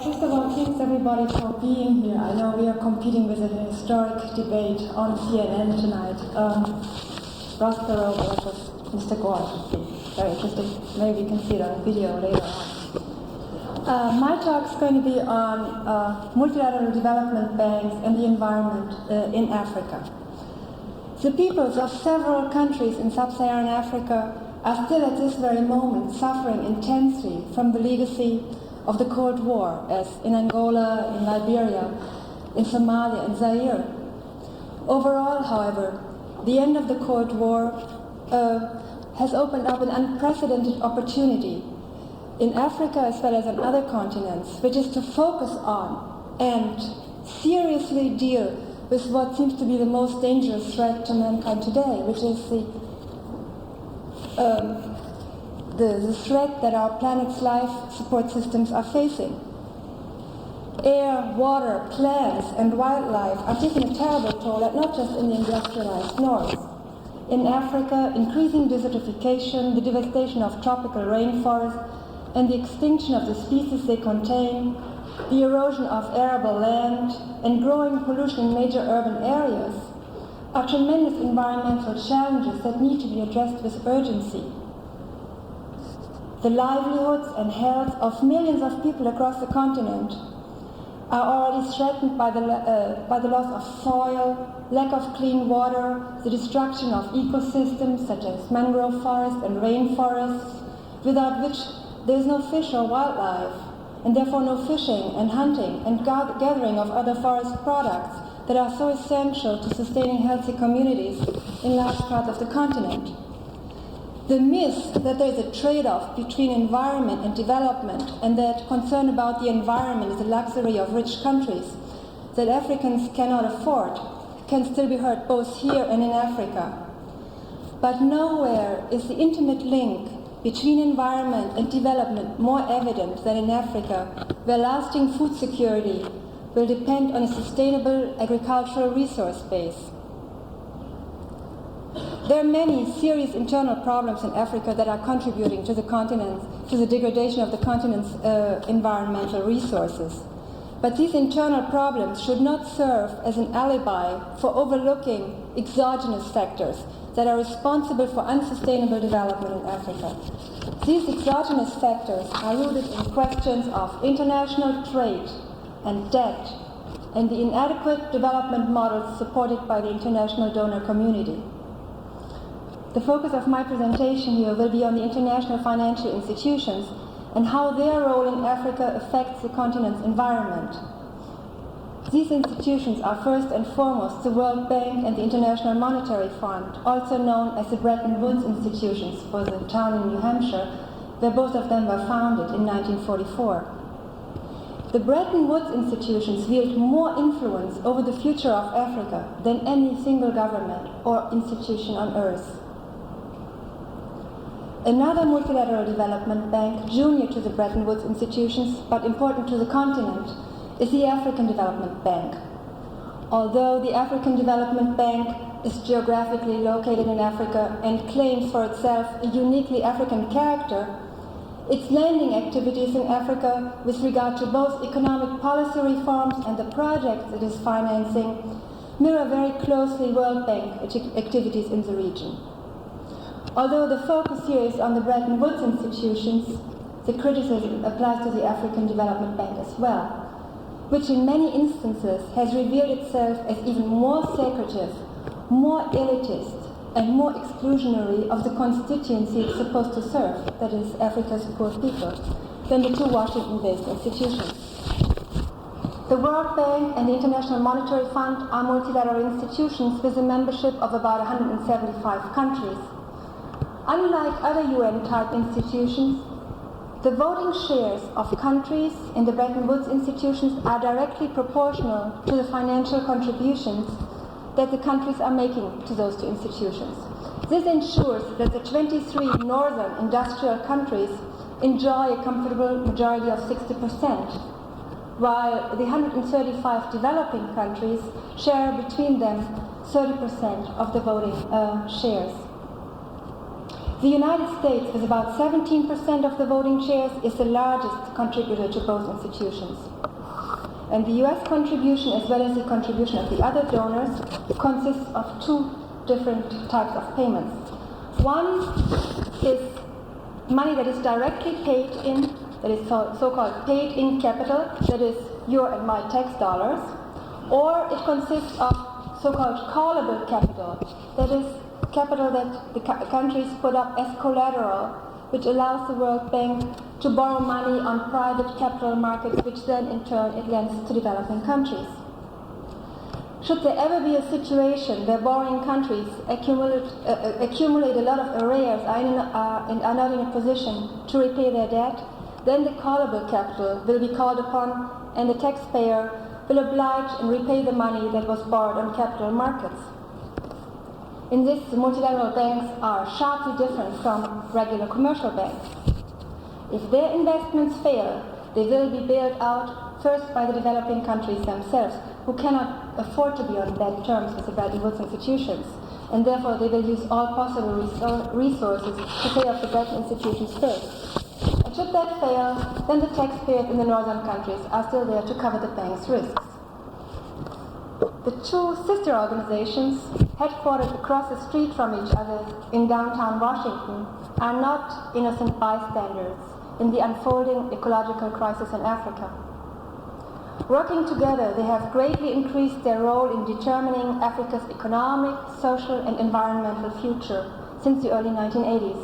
First of all, thanks everybody for being here. I know we are competing with a historic debate on CNN tonight. Ross Perot versus Mr. Gore should be very interesting. Maybe we can see it on video later on. My talk is going to be on multilateral development banks and the environment in Africa. The peoples of several countries in sub-Saharan Africa are still at this very moment suffering intensely from the legacy of the Cold War, as in Angola, in Liberia, in Somalia, and Zaire. Overall, however, the end of the Cold War has opened up an unprecedented opportunity in Africa as well as on other continents, which is to focus on and seriously deal with what seems to be the most dangerous threat to mankind today, which is the threat that our planet's life support systems are facing. Air, water, plants, and wildlife are taking a terrible toll, not just in the industrialized north. In Africa, increasing desertification, the devastation of tropical rainforests, and the extinction of the species they contain, the erosion of arable land, and growing pollution in major urban areas are tremendous environmental challenges that need to be addressed with urgency. The livelihoods and health of millions of people across the continent are already threatened by the loss of soil, lack of clean water, the destruction of ecosystems such as mangrove forests and rainforests, without which there is no fish or wildlife, and therefore no fishing and hunting and gathering of other forest products that are so essential to sustaining healthy communities in large parts of the continent. The myth that there is a trade-off between environment and development, and that concern about the environment is a luxury of rich countries that Africans cannot afford, can still be heard both here and in Africa. But nowhere is the intimate link between environment and development more evident than in Africa, where lasting food security will depend on a sustainable agricultural resource base. There are many serious internal problems in Africa that are contributing to the degradation of the continent's environmental resources. But these internal problems should not serve as an alibi for overlooking exogenous factors that are responsible for unsustainable development in Africa. These exogenous factors are rooted in questions of international trade and debt and the inadequate development models supported by the international donor community. The focus of my presentation here will be on the international financial institutions and how their role in Africa affects the continent's environment. These institutions are first and foremost the World Bank and the International Monetary Fund, also known as the Bretton Woods institutions for the town in New Hampshire, where both of them were founded in 1944. The Bretton Woods institutions wield more influence over the future of Africa than any single government or institution on earth. Another multilateral development bank, junior to the Bretton Woods institutions, but important to the continent, is the African Development Bank. Although the African Development Bank is geographically located in Africa and claims for itself a uniquely African character, its lending activities in Africa with regard to both economic policy reforms and the projects it is financing mirror very closely World Bank activities in the region. Although the focus here is on the Bretton Woods institutions, the criticism applies to the African Development Bank as well, which in many instances has revealed itself as even more secretive, more elitist, and more exclusionary of the constituency it's supposed to serve, that is, Africa's poor people, than the two Washington-based institutions. The World Bank and the International Monetary Fund are multilateral institutions with a membership of about 175 countries. Unlike other UN-type institutions, the voting shares of countries in the Bretton Woods institutions are directly proportional to the financial contributions that the countries are making to those two institutions. This ensures that the 23 northern industrial countries enjoy a comfortable majority of 60%, while the 135 developing countries share between them 30% of the voting shares. The United States, with about 17% of the voting shares, is the largest contributor to both institutions. And the US contribution, as well as the contribution of the other donors, consists of two different types of payments. One is money that is directly paid in, that is so-called paid in capital, that is your and my tax dollars, or it consists of so-called callable capital, that is capital that the countries put up as collateral, which allows the World Bank to borrow money on private capital markets, which then in turn it lends to developing countries. Should there ever be a situation where borrowing countries accumulate a lot of arrears and are not in a position to repay their debt, then the callable capital will be called upon and the taxpayer will oblige and repay the money that was borrowed on capital markets. In this, the multilateral banks are sharply different from regular commercial banks. If their investments fail, they will be bailed out first by the developing countries themselves, who cannot afford to be on bad terms with the Bretton Woods institutions, and therefore they will use all possible resources to pay off the Bretton institutions first. And should that fail, then the taxpayers in the northern countries are still there to cover the bank's risks. The two sister organizations, headquartered across the street from each other in downtown Washington, are not innocent bystanders in the unfolding ecological crisis in Africa. Working together, they have greatly increased their role in determining Africa's economic, social, and environmental future since the early 1980s.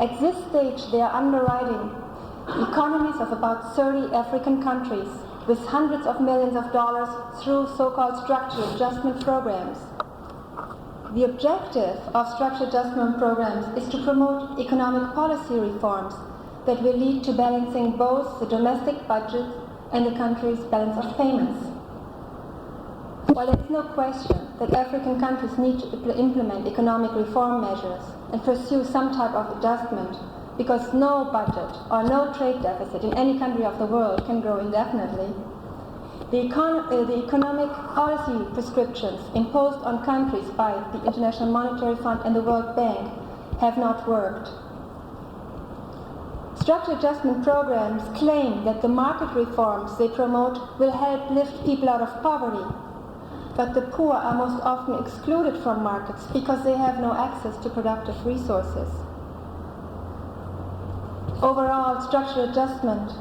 At this stage, they are underwriting economies of about 30 African countries with hundreds of millions of dollars through so-called structural adjustment programs. The objective of structural adjustment programs is to promote economic policy reforms that will lead to balancing both the domestic budget and the country's balance of payments. While there is no question that African countries need to implement economic reform measures and pursue some type of adjustment, because no budget or no trade deficit in any country of the world can grow indefinitely, the economic policy prescriptions imposed on countries by the International Monetary Fund and the World Bank have not worked. Structural adjustment programs claim that the market reforms they promote will help lift people out of poverty, but the poor are most often excluded from markets because they have no access to productive resources. Overall, structural adjustment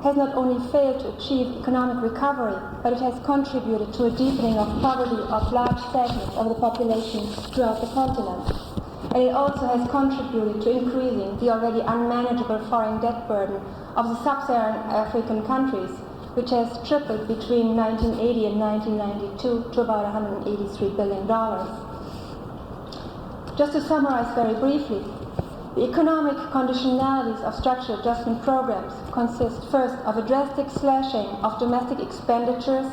has not only failed to achieve economic recovery, but it has contributed to a deepening of poverty of large segments of the population throughout the continent. And it also has contributed to increasing the already unmanageable foreign debt burden of the sub-Saharan African countries, which has tripled between 1980 and 1992 to about $183 billion. Just to summarize very briefly, the economic conditionalities of structural adjustment programs consist first of a drastic slashing of domestic expenditures,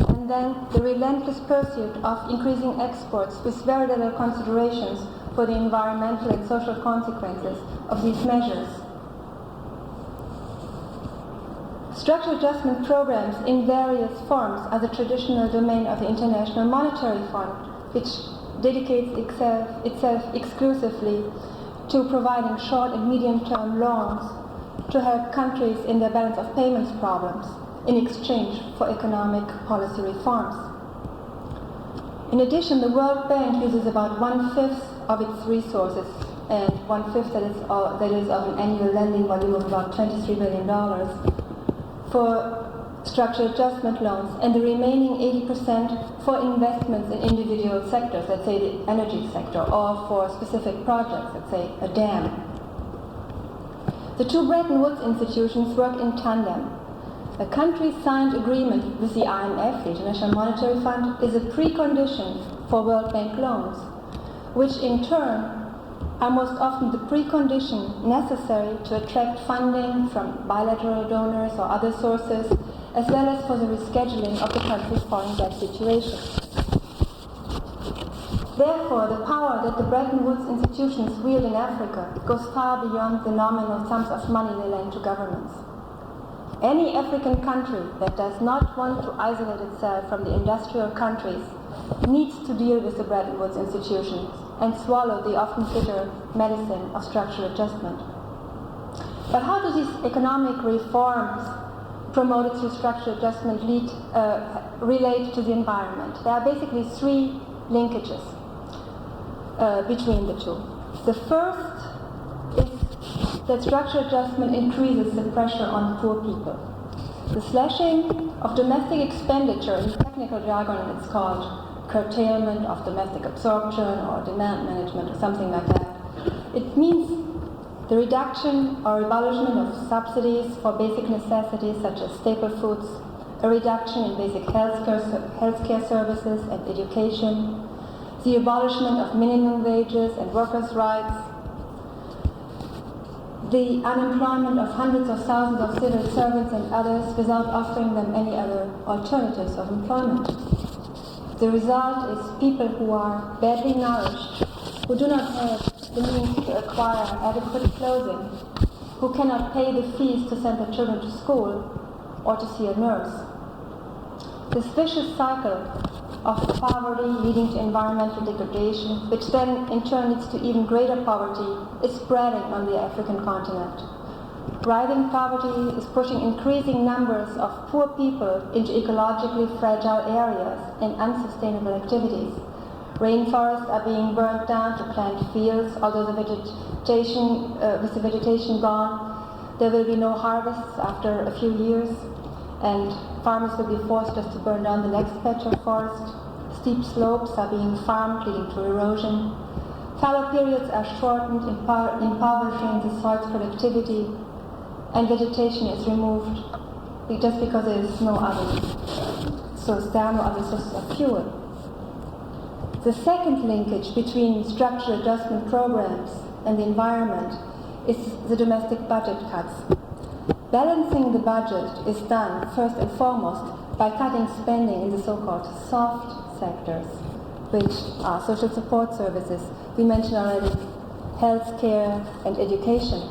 and then the relentless pursuit of increasing exports with very little considerations for the environmental and social consequences of these measures. Structural adjustment programs in various forms are the traditional domain of the International Monetary Fund, which dedicates itself exclusively to providing short and medium-term loans to help countries in their balance of payments problems in exchange for economic policy reforms. In addition, the World Bank uses about 1/5 of its resources, and 1/5 that is of an annual lending volume of about $23 billion for structural adjustment loans, and the remaining 80% for investments in individual sectors, let's say the energy sector, or for specific projects, let's say a dam. The two Bretton Woods institutions work in tandem. A country's signed agreement with the IMF, the International Monetary Fund, is a precondition for World Bank loans, which in turn are most often the precondition necessary to attract funding from bilateral donors or other sources, as well as for the rescheduling of the country's foreign debt situation. Therefore, the power that the Bretton Woods institutions wield in Africa goes far beyond the nominal sums of money they lend to governments. Any African country that does not want to isolate itself from the industrial countries needs to deal with the Bretton Woods institutions and swallow the often bitter medicine of structural adjustment. But how do these economic reforms promoted through structural adjustment relate to the environment? There are basically three linkages between the two. The first is that structural adjustment increases the pressure on poor people. The slashing of domestic expenditure, in technical jargon it's called curtailment of domestic absorption or demand management or something like that. It means the reduction or abolishment of subsidies for basic necessities such as staple foods, a reduction in basic healthcare services and education, the abolishment of minimum wages and workers' rights, the unemployment of hundreds of thousands of civil servants and others without offering them any other alternatives of employment. The result is people who are badly nourished, who do not have the means to acquire adequate clothing, who cannot pay the fees to send their children to school or to see a nurse. This vicious cycle of poverty leading to environmental degradation, which then in turn leads to even greater poverty, is spreading on the African continent. Rising poverty is pushing increasing numbers of poor people into ecologically fragile areas and unsustainable activities. Rainforests are being burnt down to plant fields, although with the vegetation gone, there will be no harvests after a few years, and farmers will be forced just to burn down the next patch of forest. Steep slopes are being farmed, leading to erosion. Fallow periods are shortened, impoverishing the soil's productivity, and vegetation is removed just because there is no other source, there are no other sources of fuel. The second linkage between structural adjustment programs and the environment is the domestic budget cuts. Balancing the budget is done first and foremost by cutting spending in the so-called soft sectors, which are social support services. We mentioned already healthcare and education,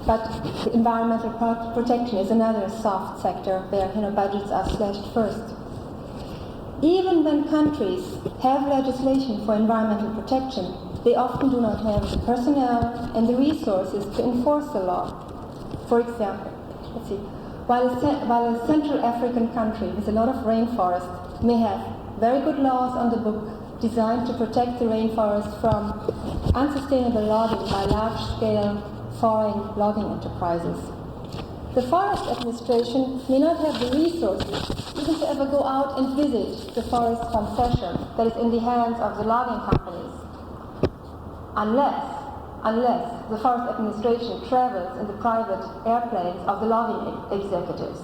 but the environmental protection is another soft sector where budgets are slashed first. Even when countries have legislation for environmental protection, they often do not have the personnel and the resources to enforce the law. For example, let's see, while a Central African country with a lot of rainforest may have very good laws on the book designed to protect the rainforest from unsustainable logging by large-scale foreign logging enterprises, the Forest Administration may not have the resources even to ever go out and visit the forest concession that is in the hands of the logging companies, unless the Forest Administration travels in the private airplanes of the logging executives,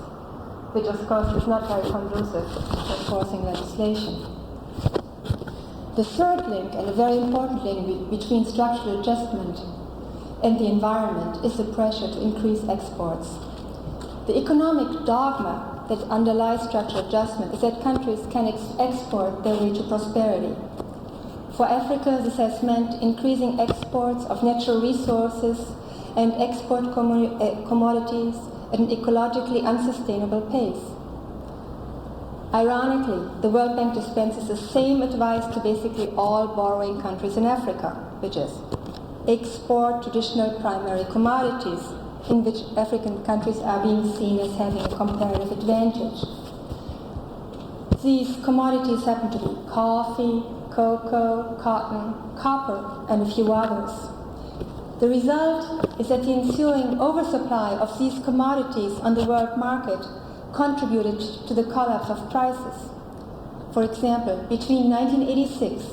which of course is not very conducive to enforcing legislation. The third link, and a very important link between structural adjustment and the environment, is the pressure to increase exports. The economic dogma that underlies structural adjustment is that countries can export their way to prosperity. For Africa, this has meant increasing exports of natural resources and export commodities at an ecologically unsustainable pace. Ironically, the World Bank dispenses the same advice to basically all borrowing countries in Africa, which is export traditional primary commodities in which African countries are being seen as having a comparative advantage. These commodities happen to be coffee, cocoa, cotton, copper, and a few others. The result is that the ensuing oversupply of these commodities on the world market contributed to the collapse of prices. For example, between 1986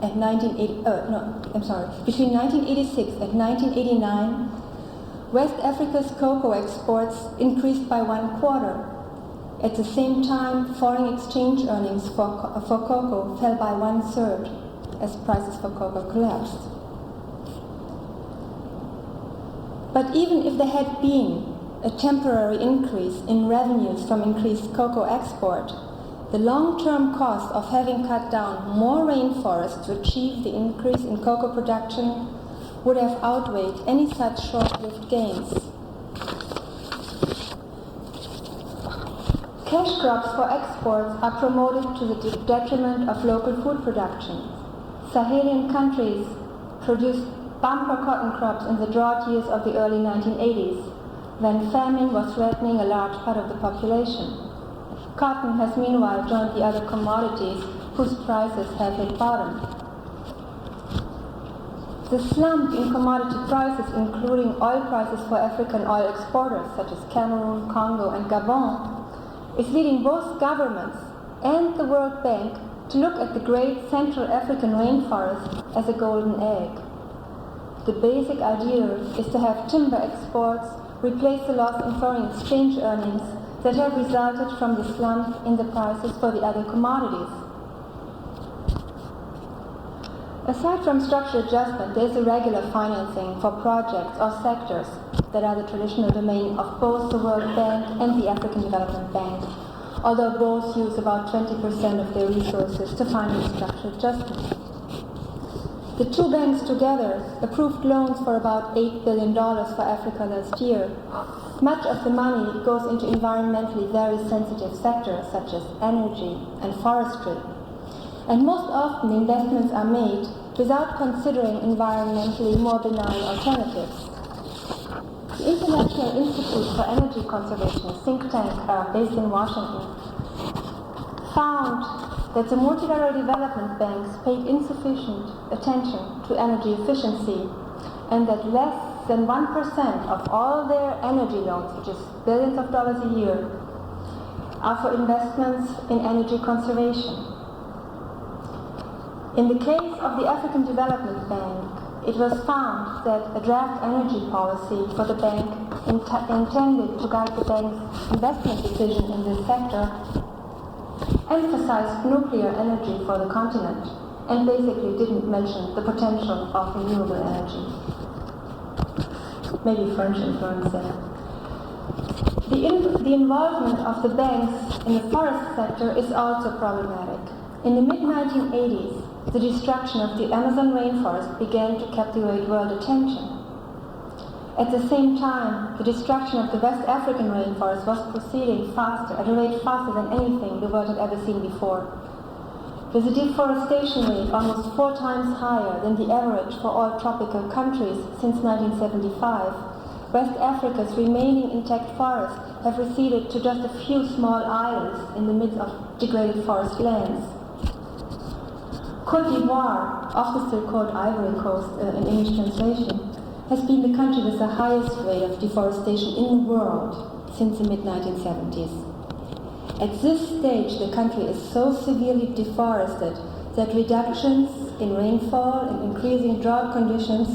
and 1989, West Africa's cocoa exports increased by 1/4. At the same time, foreign exchange earnings for cocoa fell by 1/3 as prices for cocoa collapsed. But even if there had been a temporary increase in revenues from increased cocoa export, the long-term cost of having cut down more rainforests to achieve the increase in cocoa production would have outweighed any such short-lived gains. Cash crops for exports are promoted to the detriment of local food production. Sahelian countries produced bumper cotton crops in the drought years of the early 1980s, when famine was threatening a large part of the population. Cotton has meanwhile joined the other commodities whose prices have hit bottom. The slump in commodity prices, including oil prices for African oil exporters such as Cameroon, Congo, and Gabon, is leading both governments and the World Bank to look at the great Central African rainforest as a golden egg. The basic idea is to have timber exports replace the loss in foreign exchange earnings that have resulted from the slump in the prices for the other commodities. Aside from structural adjustment, there is a regular financing for projects or sectors that are the traditional domain of both the World Bank and the African Development Bank, although both use about 20% of their resources to finance structural adjustment. The two banks together approved loans for about $8 billion for Africa last year. Much of the money goes into environmentally very sensitive sectors such as energy and forestry. And most often investments are made without considering environmentally more benign alternatives. The International Institute for Energy Conservation, a think tank based in Washington, found that the multilateral development banks paid insufficient attention to energy efficiency, and that less than 1% of all their energy loans, which is billions of dollars a year, are for investments in energy conservation. In the case of the African Development Bank, it was found that a draft energy policy for the bank intended to guide the bank's investment decision in this sector emphasized nuclear energy for the continent and basically didn't mention the potential of renewable energy. Maybe French influence there. The involvement of the banks in the forest sector is also problematic. In the mid-1980s, the destruction of the Amazon rainforest began to captivate world attention. At the same time, the destruction of the West African rainforest was proceeding faster, at a rate faster than anything the world had ever seen before. With a deforestation rate almost 4 times higher than the average for all tropical countries since 1975, West Africa's remaining intact forests have receded to just a few small islands in the midst of degraded forest lands. Côte d'Ivoire, often still called Ivory Coast in English translation, has been the country with the highest rate of deforestation in the world since the mid-1970s. At this stage, the country is so severely deforested that reductions in rainfall and increasing drought conditions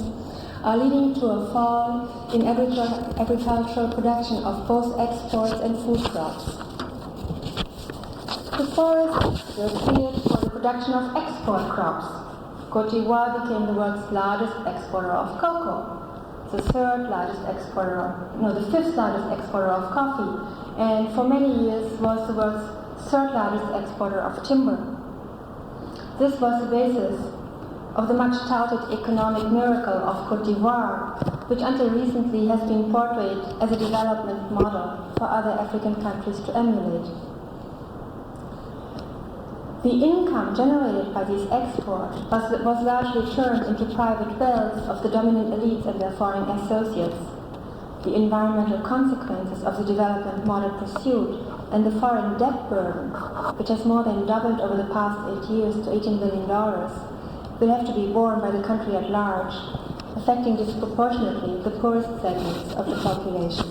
are leading to a fall in agricultural production of both exports and food crops. The forests were cleared for the production of export crops. Côte d'Ivoire became the world's largest exporter of cocoa, the fifth largest exporter of coffee, and for many years was the world's 3rd largest exporter of timber. This was the basis of the much touted economic miracle of Côte d'Ivoire, which until recently has been portrayed as a development model for other African countries to emulate. The income generated by these exports was largely turned into private wealth of the dominant elites and their foreign associates. The environmental consequences of the development model pursued and the foreign debt burden, which has more than doubled over the past 8 years to $18 billion, will have to be borne by the country at large, affecting disproportionately the poorest segments of the population.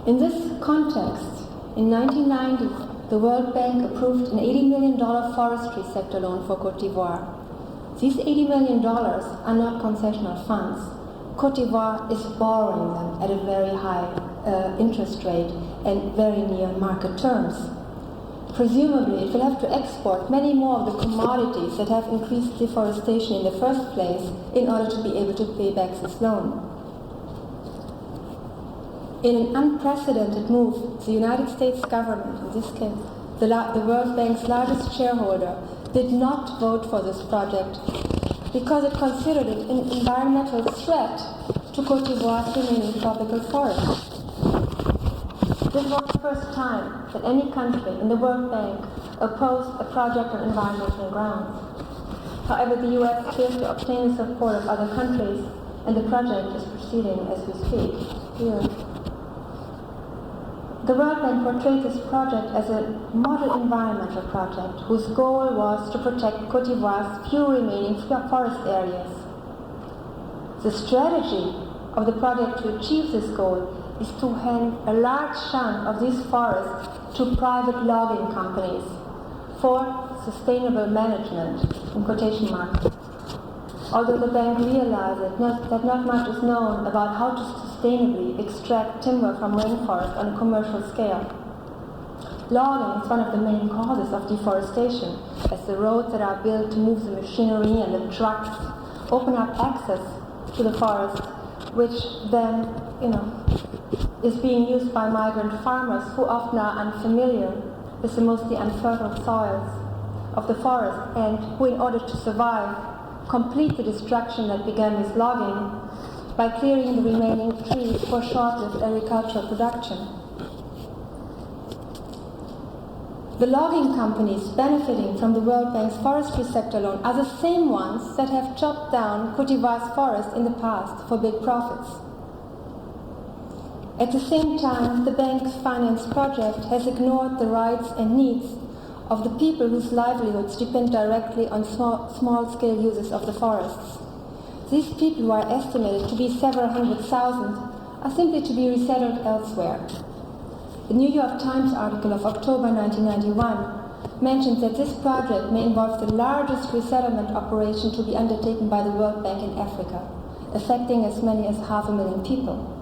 In this context, in 1990, the World Bank approved an $80 million forestry sector loan for Côte d'Ivoire. These $80 million are not concessional funds. Côte d'Ivoire is borrowing them at a very high interest rate and very near market terms. Presumably, it will have to export many more of the commodities that have increased deforestation in the first place in order to be able to pay back this loan. In an unprecedented move, the United States government, in this case, the World Bank's largest shareholder, did not vote for this project because it considered it an environmental threat to Côte d'Ivoire's remaining tropical forests. This was the first time that any country in the World Bank opposed a project on environmental grounds. However, the US failed to obtain the support of other countries, and the project is proceeding as we speak. Here. The World Bank portrayed this project as a model environmental project whose goal was to protect Côte d'Ivoire's few remaining forest areas. The strategy of the project to achieve this goal is to hand a large chunk of these forests to private logging companies for sustainable management, in quotation marks. Although the bank realizes that not much is known about how to sustainably extract timber from rainforest on a commercial scale. Logging is one of the main causes of deforestation, as the roads that are built to move the machinery and the trucks open up access to the forest, which then, is being used by migrant farmers who often are unfamiliar with the mostly unfertile soils of the forest, and who, in order to survive, complete the destruction that began with logging by clearing the remaining trees for short-lived agricultural production. The logging companies benefiting from the World Bank's forestry sector loan are the same ones that have chopped down Côte d'Ivoire's forests in the past for big profits. At the same time, the bank's finance project has ignored the rights and needs of the people whose livelihoods depend directly on small-scale uses of the forests. These people, who are estimated to be several hundred thousand, are simply to be resettled elsewhere. The New York Times article of October 1991 mentions that this project may involve the largest resettlement operation to be undertaken by the World Bank in Africa, affecting as many as 500,000 people.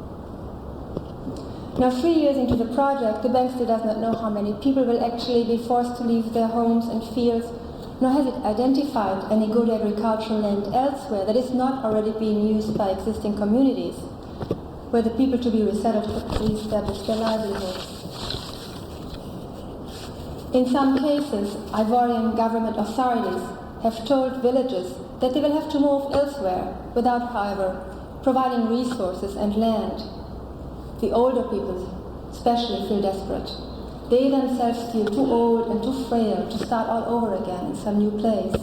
Now, 3 years into the project, the bank still does not know how many people will actually be forced to leave their homes and fields, nor has it identified any good agricultural land elsewhere that is not already being used by existing communities, where the people to be resettled could re-establish their livelihoods. In some cases, Ivorian government authorities have told villagers that they will have to move elsewhere without, however, providing resources and land. The older people especially feel desperate. They themselves feel too old and too frail to start all over again in some new place.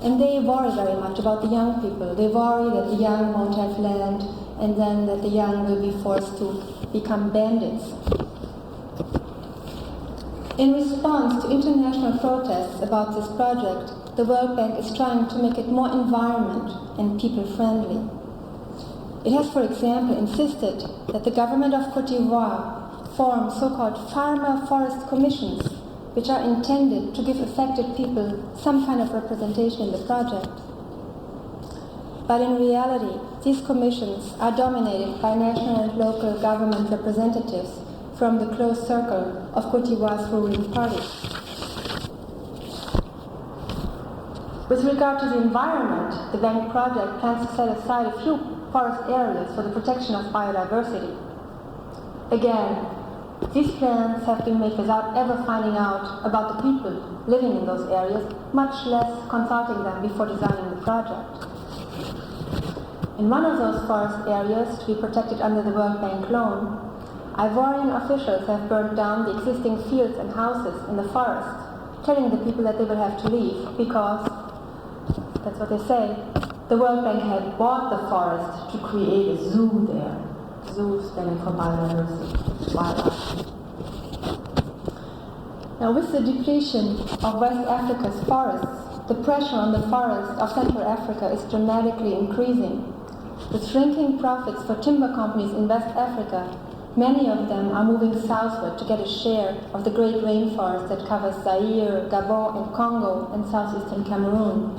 And they worry very much about the young people. They worry that the young won't have land, and then that the young will be forced to become bandits. In response to international protests about this project, the World Bank is trying to make it more environment and people-friendly. It has, for example, insisted that the government of Côte d'Ivoire form so-called farmer forest commissions, which are intended to give affected people some kind of representation in the project. But in reality, these commissions are dominated by national and local government representatives from the close circle of Côte d'Ivoire's ruling party. With regard to the environment, the bank project plans to set aside a few forest areas for the protection of biodiversity. Again, these plans have been made without ever finding out about the people living in those areas, much less consulting them before designing the project. In one of those forest areas to be protected under the World Bank loan, Ivorian officials have burned down the existing fields and houses in the forest, telling the people that they will have to leave because, that's what they say, the World Bank had bought the forest to create a zoo there. Zoo standing for biodiversity, wildlife. Now, with the depletion of West Africa's forests, the pressure on the forests of Central Africa is dramatically increasing. With shrinking profits for timber companies in West Africa, many of them are moving southward to get a share of the great rainforest that covers Zaire, Gabon, and Congo, and southeastern Cameroon.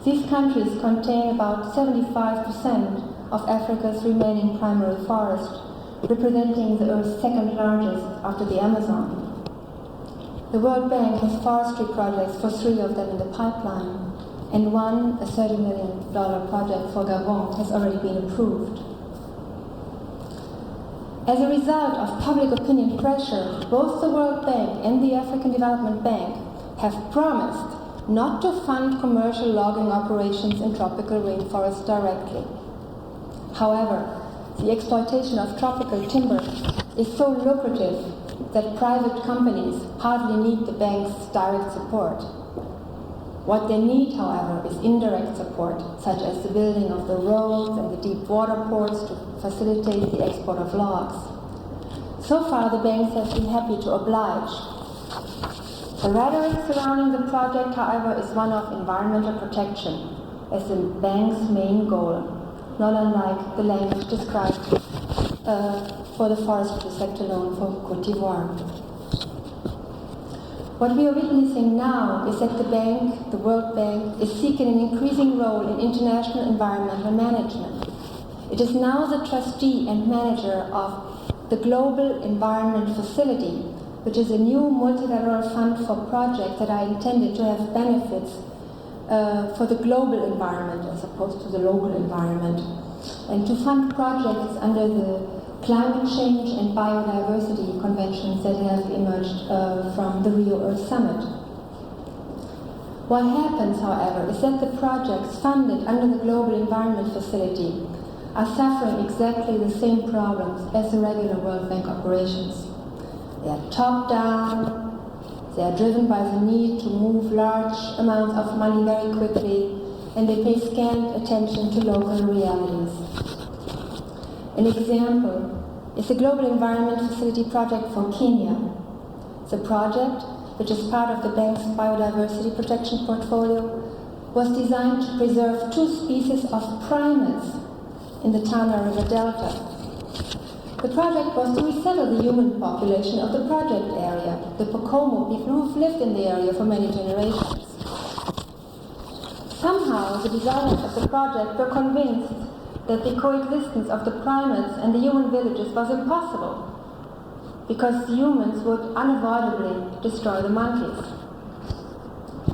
These countries contain about 75% of Africa's remaining primary forest, representing the Earth's second largest after the Amazon. The World Bank has forestry projects for 3 of them in the pipeline, and one, a $30 million project for Gabon, has already been approved. As a result of public opinion pressure, both the World Bank and the African Development Bank have promised not to fund commercial logging operations in tropical rainforests directly. However, the exploitation of tropical timber is so lucrative that private companies hardly need the bank's direct support. What they need, however, is indirect support, such as the building of the roads and the deep water ports to facilitate the export of logs. So far, the banks have been happy to oblige. The rhetoric surrounding the project, however, is one of environmental protection as the bank's main goal, not unlike the language described for the forestry sector known for Côte d'Ivoire. What we are witnessing now is that the bank, the World Bank, is seeking an increasing role in international environmental management. It is now the trustee and manager of the Global Environment Facility, which is a new multilateral fund for projects that are intended to have benefits for the global environment as opposed to the local environment, and to fund projects under the climate change and biodiversity conventions that have emerged from the Rio Earth Summit. What happens, however, is that the projects funded under the Global Environment Facility are suffering exactly the same problems as the regular World Bank operations. They are top-down, they are driven by the need to move large amounts of money very quickly, and they pay scant attention to local realities. An example is the Global Environment Facility project for Kenya. The project, which is part of the bank's biodiversity protection portfolio, was designed to preserve 2 species of primates in the Tana River Delta. The project was to resettle the human population of the project area, the Pokomo people who've lived in the area for many generations. Somehow, the designers of the project were convinced that the coexistence of the primates and the human villages was impossible, because the humans would unavoidably destroy the monkeys.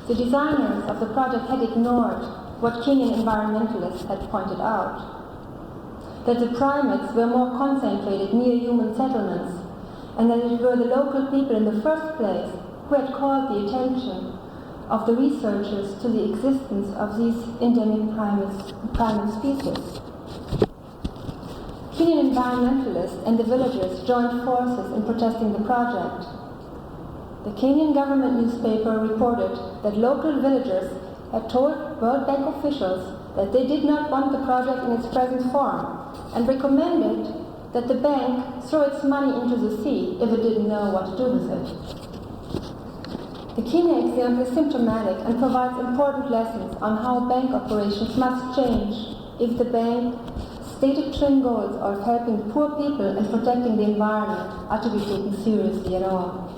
The designers of the project had ignored what Kenyan environmentalists had pointed out, that the primates were more concentrated near human settlements, and that it were the local people in the first place who had called the attention of the researchers to the existence of these endemic primate species. Kenyan environmentalists and the villagers joined forces in protesting the project. The Kenyan government newspaper reported that local villagers had told World Bank officials that they did not want the project in its present form, and recommended that the bank throw its money into the sea if it didn't know what to do with it. The Kenya example is symptomatic and provides important lessons on how bank operations must change if the bank's stated twin goals of helping poor people and protecting the environment are to be taken seriously at all.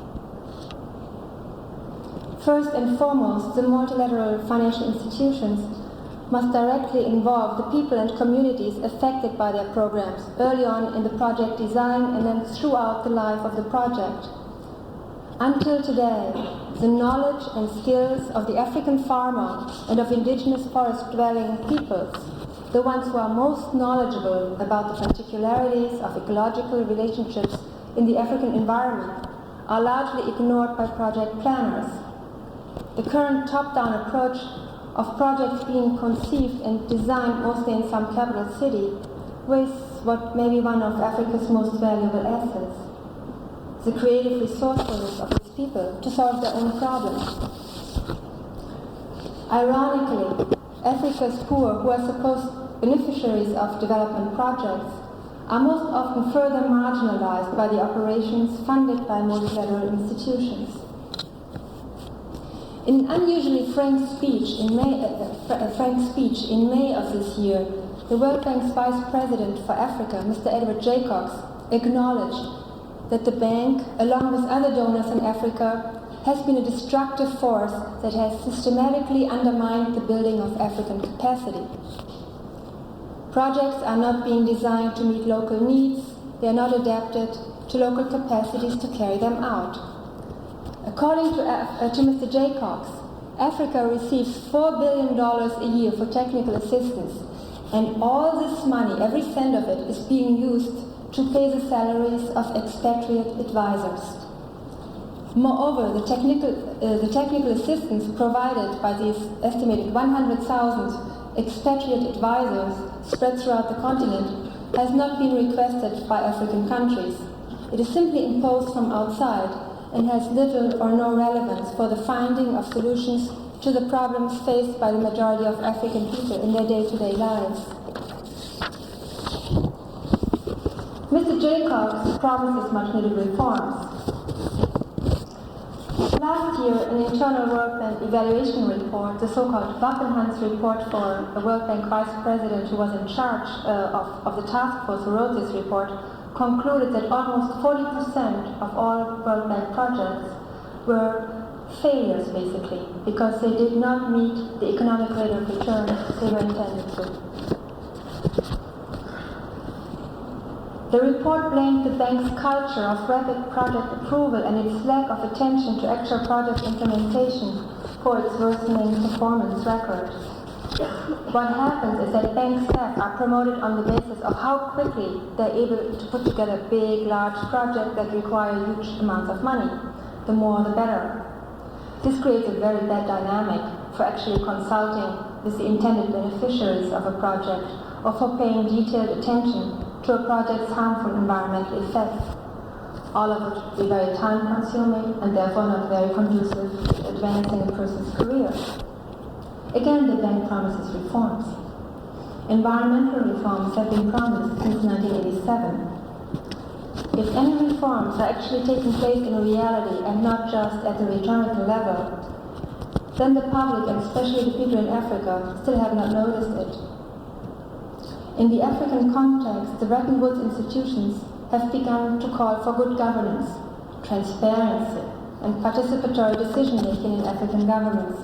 First and foremost, the multilateral financial institutions must directly involve the people and communities affected by their programs early on in the project design and then throughout the life of the project. Until today, the knowledge and skills of the African farmer and of indigenous forest-dwelling peoples, the ones who are most knowledgeable about the particularities of ecological relationships in the African environment, are largely ignored by project planners. The current top-down approach of projects being conceived and designed mostly in some capital city wastes what may be one of Africa's most valuable assets, the creative resourcefulness of its people to solve their own problems. Ironically, Africa's poor, who are supposed beneficiaries of development projects, are most often further marginalized by the operations funded by multilateral institutions. In an unusually frank speech in May of this year, the World Bank's Vice President for Africa, Mr. Edward Jaycox, acknowledged that the bank, along with other donors in Africa, has been a destructive force that has systematically undermined the building of African capacity. Projects are not being designed to meet local needs, they are not adapted to local capacities to carry them out. According to Mr. Jaycox, Africa receives $4 billion a year for technical assistance, and all this money, every cent of it, is being used to pay the salaries of expatriate advisors. Moreover, the technical assistance provided by these estimated 100,000 expatriate advisors spread throughout the continent has not been requested by African countries. It is simply imposed from outside and has little or no relevance for the finding of solutions to the problems faced by the majority of African people in their day-to-day lives. Mr. Jacobs promises much needed reforms. Last year, an internal World Bank evaluation report, the so-called Wappenhans report for the World Bank vice president who was in charge of the task force who wrote this report, concluded that almost 40% of all World Bank projects were failures, basically, because they did not meet the economic rate of return they were intended to. The report blamed the bank's culture of rapid project approval and its lack of attention to actual project implementation for its worsening performance record. What happens is that bank staff are promoted on the basis of how quickly they're able to put together big, large projects that require huge amounts of money. The more, the better. This creates a very bad dynamic for actually consulting with the intended beneficiaries of a project or for paying detailed attention to a project's harmful environmental effects, all of which would be very time-consuming and therefore not very conducive to advancing a person's career. Again, the bank promises reforms. Environmental reforms have been promised since 1987. If any reforms are actually taking place in reality and not just at the rhetorical level, then the public, and especially the people in Africa, still have not noticed it. In the African context, the Bretton Woods institutions have begun to call for good governance, transparency, and participatory decision-making in African governments.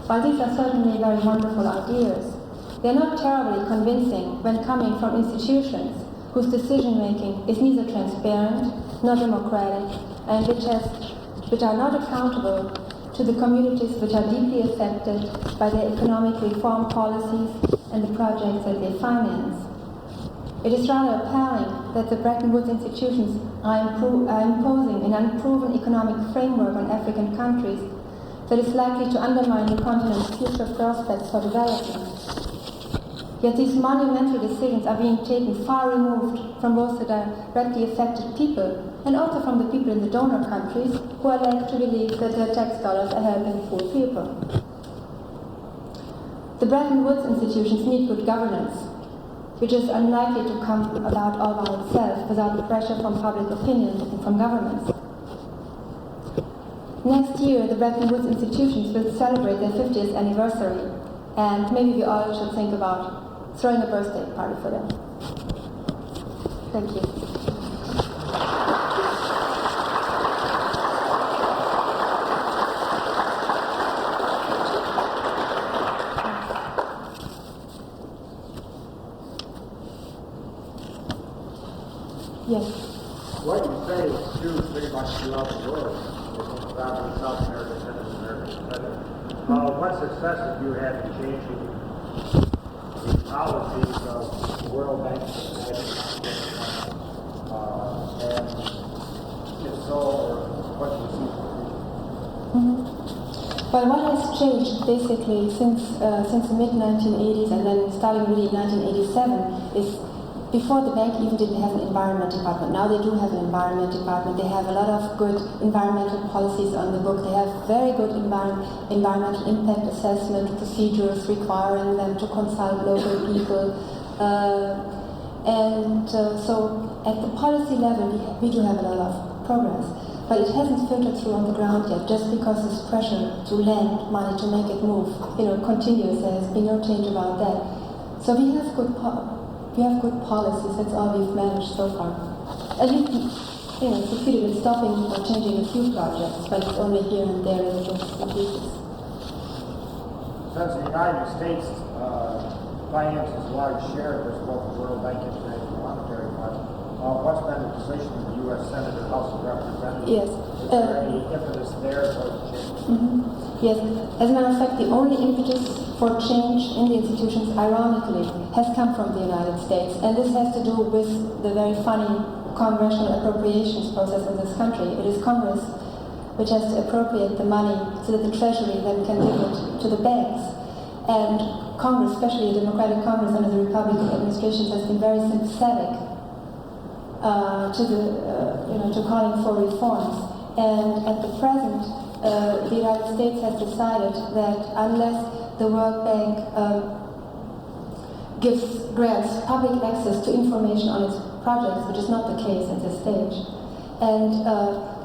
While these are certainly very wonderful ideas, they are not terribly convincing when coming from institutions whose decision-making is neither transparent nor democratic and which are not accountable to the communities which are deeply affected by their economic reform policies and the projects that they finance. It is rather appalling that the Bretton Woods institutions are imposing an unproven economic framework on African countries that is likely to undermine the continent's future prospects for development. Yet these monumental decisions are being taken far removed from both the directly affected people and also from the people in the donor countries who are led to believe that their tax dollars are helping poor people. The Bretton Woods institutions need good governance, which is unlikely to come about all by itself without the pressure from public opinion and from governments. Next year, the Bretton Woods institutions will celebrate their 50th anniversary, and maybe we all should think about throwing a birthday party for them. Thank you. Yes. What you say is true pretty much throughout the world. South America, Central America, etc. What success have you had in changing the policies of the World Bank and if so, what do you see? Well, what has changed basically since the mid-1980s and then starting really in 1987 is before the bank even didn't have an environment department. Now they do have an environment department. They have a lot of good environmental policies on the book. They have very good environmental impact assessment procedures requiring them to consult local people. So at the policy level, we do have a lot of progress. But it hasn't filtered through on the ground yet, just because this pressure to lend money to make it move, continues. There has been no change about that. So we have good policies. That's all we've managed so far. At least, succeeded in stopping or changing a few projects, but it's only here and there in bits and pieces. Since the United States finances a large share of this, both the World Bank and International Monetary Fund, what's been the position of the U.S. Senate and House of Representatives? Yes. Is there any impetus there for change? Yes. As a matter of fact, the only impetus for change in the institutions, ironically, has come from the United States. And this has to do with the very funny congressional appropriations process in this country. It is Congress which has to appropriate the money so that the Treasury then can give it to the banks. And Congress, especially the Democratic Congress under the Republican administration, has been very sympathetic to calling for reforms. And at the present, the United States has decided that unless the World Bank grants public access to information on its projects, which is not the case at this stage, and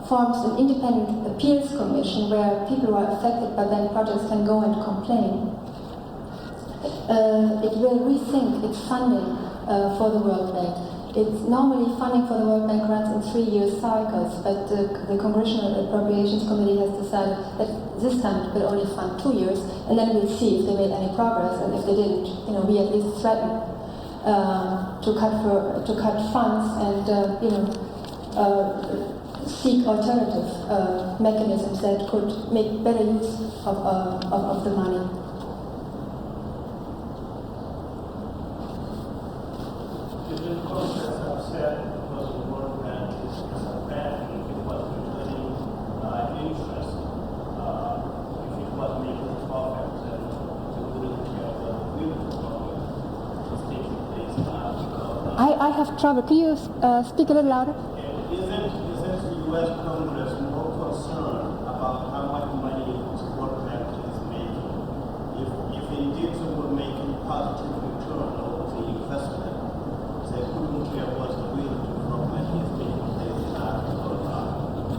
forms an independent appeals commission where people who are affected by bank projects can go and complain, it will rethink its funding for the World Bank. It's normally funding for the World Bank runs in 3-year cycles, but the Congressional Appropriations Committee has decided that this time it will only fund 2 years, and then we'll see if they made any progress, and if they didn't, we at least threaten to cut funds and seek alternative mechanisms that could make better use of the money. The process upset because the World Bank is bad if it was returning interest, if it was making profit, then it wouldn't care what the real profit was taking place because I have trouble. Can you speak a little louder? Isn't the U.S. Congress more concerned about how much money the World Bank is making? If indeed it were making positive return on the investment, they couldn't care what the real development is taking place in Africa or not.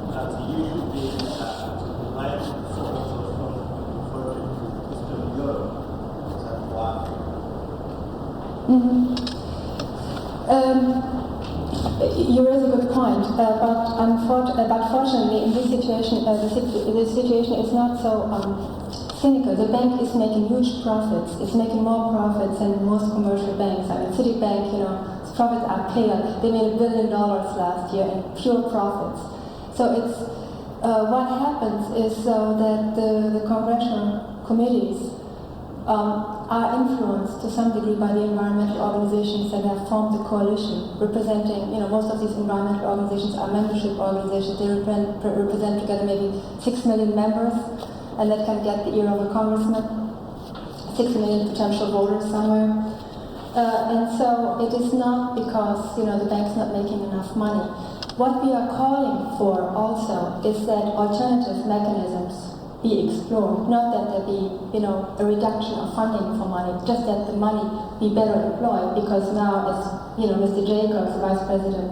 That's the usual being to rely on the source of funds referred to Eastern Europe, Central Africa. You raise a good point, but fortunately, in this situation, the situation is not so cynical. The bank is making huge profits. It's making more profits than most commercial banks. I mean, Citibank, its profits are clear. They made $1 billion last year in pure profits. So it's what happens is that the congressional committees are influenced to some degree by the environmental organizations that have formed the coalition, representing, most of these environmental organizations are membership organizations. They represent together maybe 6 million members, and that can get the ear of a congressman, 6 million potential voters somewhere. And so it is not because, the bank's not making enough money. What we are calling for also is that alternative mechanisms be explored, not that there be, a reduction of funding for money, just that the money be better employed, because now, as, Mr. Jacobs, the Vice President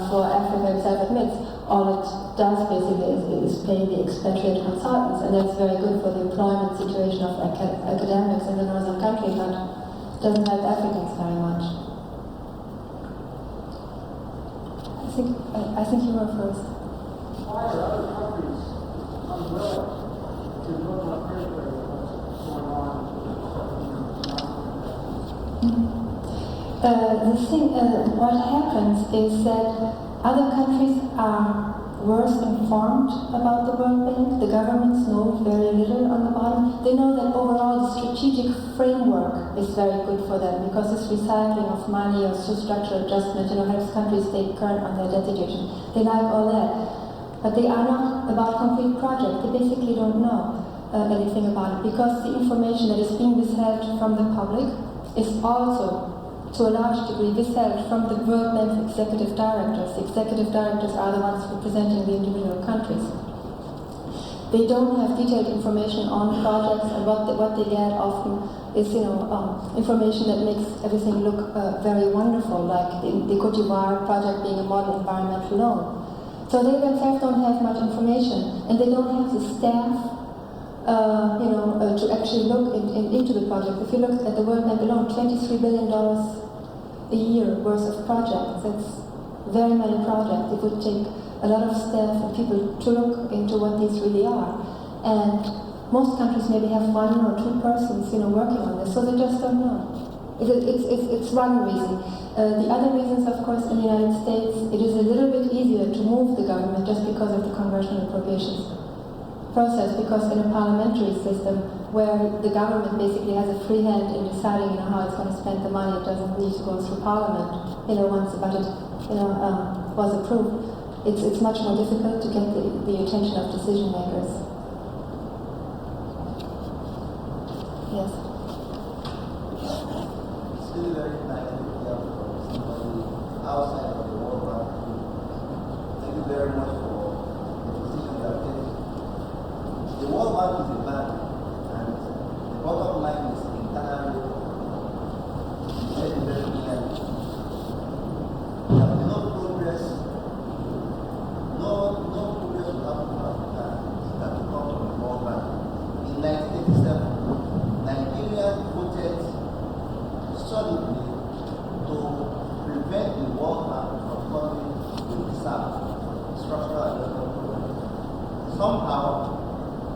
for Africa himself admits, all it does basically is pay the expatriate consultants, and that's very good for the employment situation of academics in the northern country, but doesn't help Africans very much. I think you were first. Why are other countries unwilling to look more critically at what's going on The thing, what happens is that other countries are worse informed about the World Bank. The governments know very little on the bottom. They know that overall the strategic framework is very good for them because this recycling of money or structural adjustment, helps countries stay current on their debt situation. They like all that. But they are not about concrete projects. They basically don't know anything about it because the information that is being withheld from the public is also, to a large degree, withheld from the World Bank's executive directors. The executive directors are the ones representing the individual countries. They don't have detailed information on projects, and what they get often is, information that makes everything look very wonderful, like the Côte d'Ivoire project being a model environmental loan. So they themselves don't have much information, and they don't have the staff to actually look into the project. If you look at the World Bank alone, $23 billion a year worth of projects. That's very many projects. It would take a lot of staff and people to look into what these really are. And most countries maybe have 1 or 2 persons, working on this, so they just don't know. It's one reason. The other reasons, of course, in the United States, it is a little bit easier to move the government just because of the congressional appropriations process, because in a parliamentary system where the government basically has a free hand in deciding how it's going to spend the money, it doesn't need to go through parliament, once the budget was approved. It's much more difficult to get the attention of decision makers. Yes. Still very nice to hear from somebody outside of the World Bank. Thank you very much for the position you have taken. the World Bank is a bank, and the bottom line is internal rate. You said it very clearly. There will be no progress, no progress without Africa that will come from the World Bank. In 1987, Nigeria voted solidly to prevent the World Bank from coming to the South, structural development program. Somehow,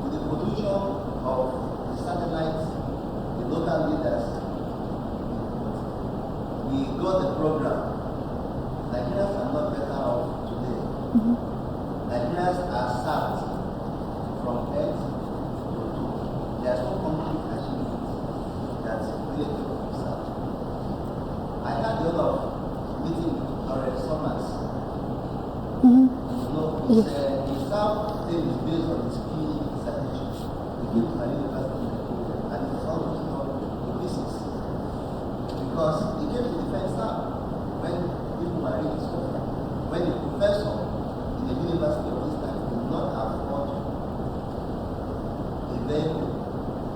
with the pollution of the satellites, the local leaders, we got the program. Nigerians are not better off today. Nigerians are sapped from earth to two. There's no concrete achievement that's related to South. I had the honor of meeting Lawrence Summers. The South thing is based on its key citation. The Gift Valley University and it's almost called the business. Because he came to defend South when people were really suffering. When a professor in the university of this time could not afford a vehicle,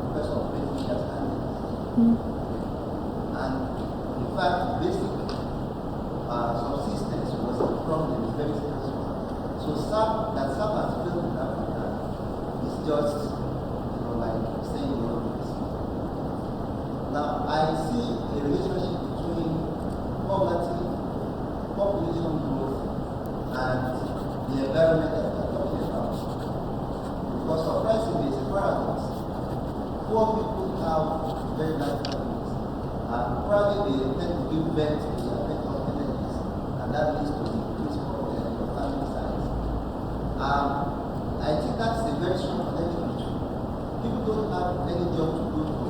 professor of medical standards. And in fact, basic subsistence was a problem, it's very serious. So that SAP has built in Africa is just, like saying the obvious. Now, I see a relationship between poverty, population growth, and the environment that we are talking about. Because surprisingly, it's a paradox. Poor people have very nice families, and probably they tend to give vent to their mental energies, and that leads to increased family size. I think that's a very strong connection. People don't have any job to go to,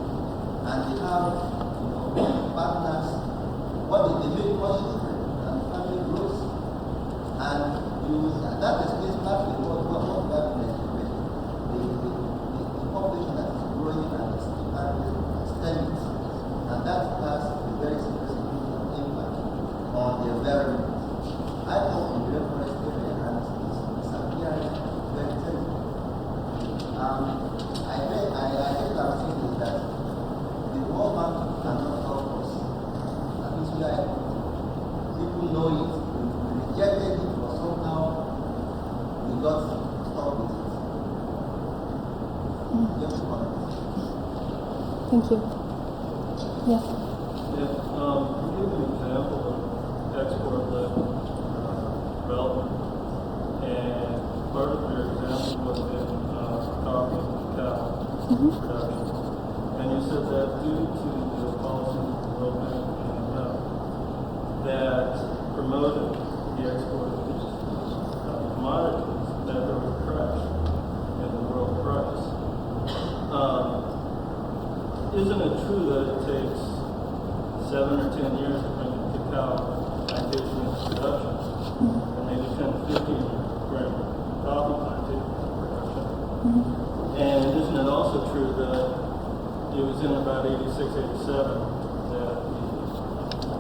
and they have partners. What they make more children, and family grows. And that explains partly what we have in Nigeria. The population that is growing and extending, and that has a very significant impact on the environment. I come from the forest area, and it's appearing very terrible. I think I'm saying is that the World Bank cannot help us. At least we are people know it, we rejected it, but somehow we got stuck with it. Just one. Thank you. Yes. Yeah, give an example of export-led development, and part of your example was in coffee and cacao production, and you said that due to the policy of the World Bank and that promoted the export of these commodities, that there was a crash in the world price. Isn't it true that it takes 7 or 10 years to bring the cacao plantation into production, and maybe 10 to 15 years to bring coffee plantation into production? And isn't it also true that it was in about 86, 87 that the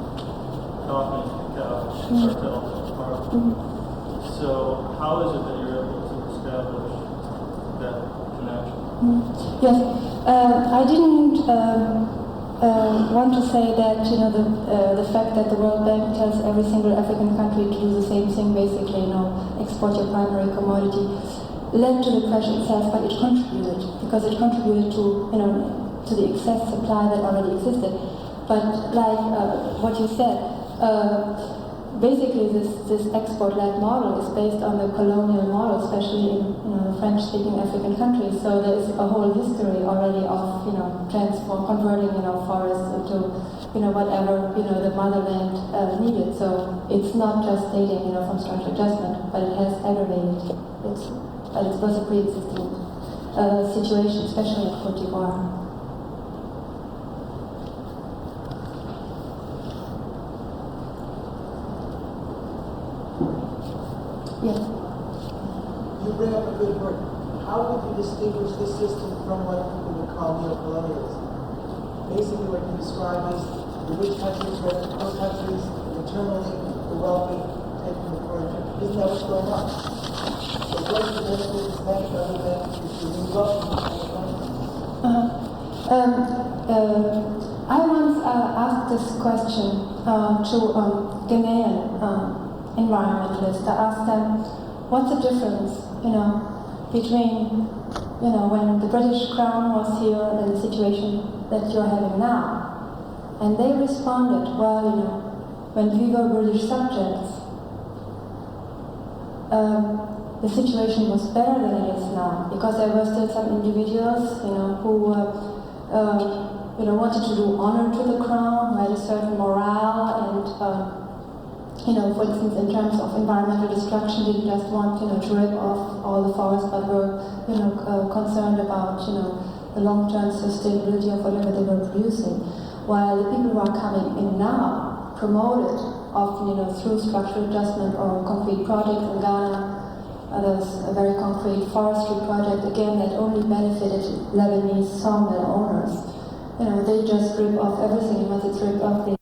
coffee and cacao cartel was part? So how is it that you're able to establish that connection? Yes, I didn't want to say that the fact that the World Bank tells every single African country to do the same thing, basically, export your primary commodity, led to the crash itself, but it contributed because it contributed to to the excess supply that already existed. But like what you said, basically this export-led model is based on the colonial model, especially in French-speaking African countries. So there is a whole history already of converting forests into whatever the motherland needed. So it's not just dating from structural adjustment, but it has aggravated. It was a pre-existing situation, especially in Cote d'Ivoire. Yes. You bring up a good point. How would you distinguish this system from what people would call neocolonialism? Basically what you describe is the rich countries rent the poor countries, internally the wealthy take from the poor. Isn't that what's going on? So what is the best way to stand other than to move up from the I once asked this question to Ghanaian environmentalists. I asked them, what's the difference, between, when the British Crown was here and the situation that you're having now? And they responded, well, when we were British subjects, the situation was better than it is now, because there were still some individuals, who wanted to do honor to the crown, who had a certain morale, and for instance, in terms of environmental destruction, didn't just want to rip off all the forests, but were concerned about the long-term sustainability of whatever they were producing. While the people who are coming in now, promoted often through structural adjustment or concrete projects in Ghana. There's a very concrete forestry project again that only benefited Lebanese sawmill owners. They just rip off everything, and once it's ripped off, they